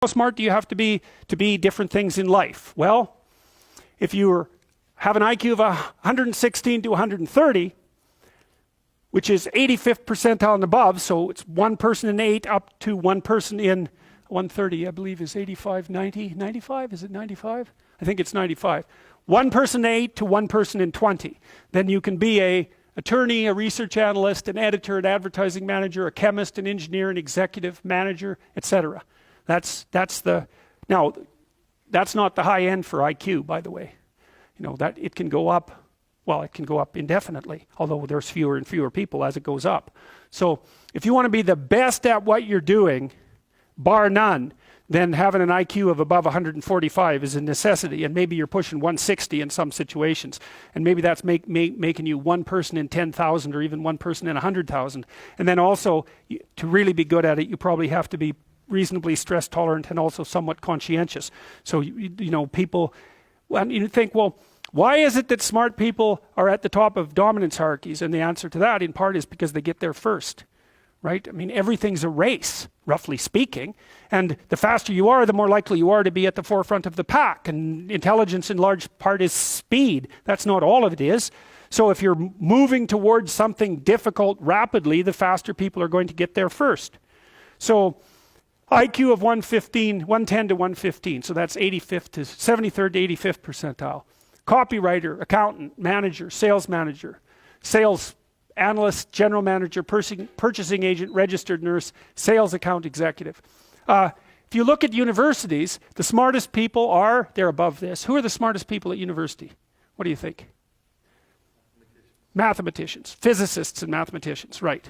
smart do you have to be different things in life? Well, if you have an IQ of 116 to 130, which is 85th percentile and above, so it's one person in 8 up to one person in 130, I believe is 85, 90, 95, is it 95? I think it's 95. One person in 8 to one person in 20. Then you can be a attorney, a research analyst, an editor, an advertising manager, a chemist, an engineer, an executive manager, etc. That's now, that's not the high end for IQ, by the way. You know, that it can go up, well, it can go up indefinitely, although there's fewer and fewer people as it goes up. So if you want to be the best at what you're doing, bar none, then having an IQ of above 145 is a necessity, and maybe you're pushing 160 in some situations, and maybe that's making you one person in 10,000 or even one person in 100,000. And then also, to really be good at it, you probably have to be reasonably stress tolerant and also somewhat conscientious. So you know, people, well, you think, well, why is it that smart people are at the top of dominance hierarchies? And the answer to that, in part, is because they get there first. Right? I mean, everything's a race, roughly speaking, and the faster you are, the more likely you are to be at the forefront of the pack, and intelligence in large part is speed. That's not all of it is. So if you're moving towards something difficult rapidly, the faster people are going to get there first. So IQ of 110 to 115, so that's 85th to 73rd to 85th percentile. Copywriter, accountant, manager, sales analyst, general manager, purchasing agent, registered nurse, sales account executive. If you look at universities, the smartest people are, they're above this. Who are the smartest people at university? What do you think? Mathematicians. Physicists and mathematicians, right.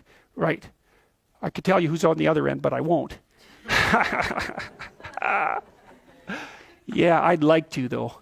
I could tell you who's on the other end, but I won't. Yeah, I'd like to though.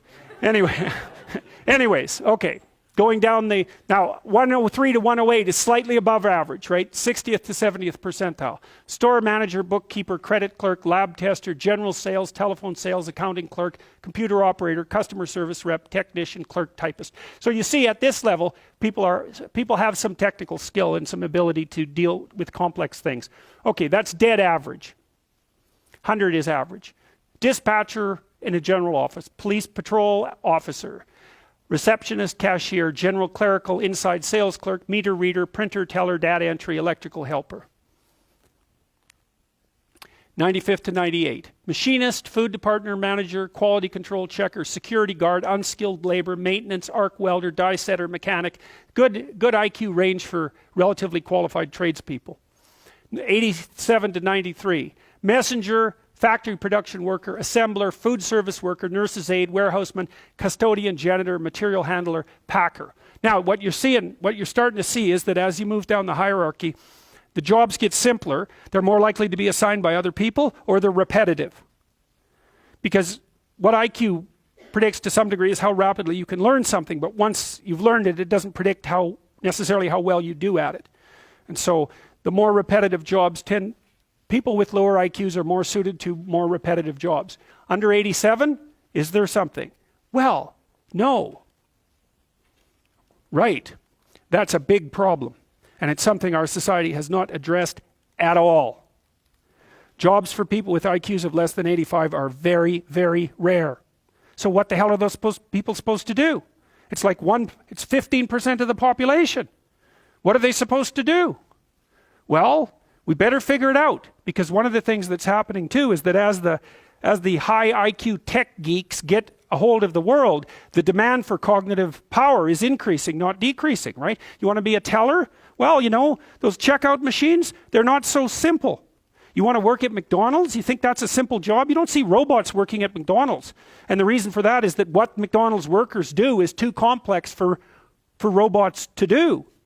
Anyways, okay. Going down now 103 to 108 is slightly above average, right? 60th to 70th percentile. Store manager, bookkeeper, credit clerk, lab tester, general sales, telephone sales, accounting clerk, computer operator, customer service rep, technician, clerk, typist. So you see at this level, people have some technical skill and some ability to deal with complex things. Okay, that's dead average. 100 is average. Dispatcher in a general office, police patrol officer, receptionist, cashier, general clerical, inside sales clerk, meter reader, printer, teller, data entry, electrical helper. 95th to 98. Machinist, food department manager, quality control checker, security guard, unskilled labor, maintenance, arc welder, die setter, mechanic. Good IQ range for relatively qualified tradespeople. 87 to 93. Messenger, factory production worker, assembler, food service worker, nurse's aide, warehouseman, custodian, janitor, material handler, packer. Now, what you're starting to see is that as you move down the hierarchy, the jobs get simpler, they're more likely to be assigned by other people, or they're repetitive. Because what IQ predicts to some degree is how rapidly you can learn something, but once you've learned it, it doesn't predict necessarily how well you do at it. And so the more repetitive jobs people with lower IQs are more suited to more repetitive jobs. Under 87, is there something? Well, no. Right. That's a big problem. And it's something our society has not addressed at all. Jobs for people with IQs of less than 85 are very, very rare. So what the hell are those people supposed to do? It's like it's 15% of the population. What are they supposed to do? Well, we better figure it out, because one of the things that's happening too is that as the high IQ tech geeks get a hold of the world, the demand for cognitive power is increasing, not decreasing, right? You want to be a teller? Well, you know, those checkout machines, they're not so simple. You want to work at McDonald's? You think that's a simple job? You don't see robots working at McDonald's. And the reason for that is that what McDonald's workers do is too complex for robots to do.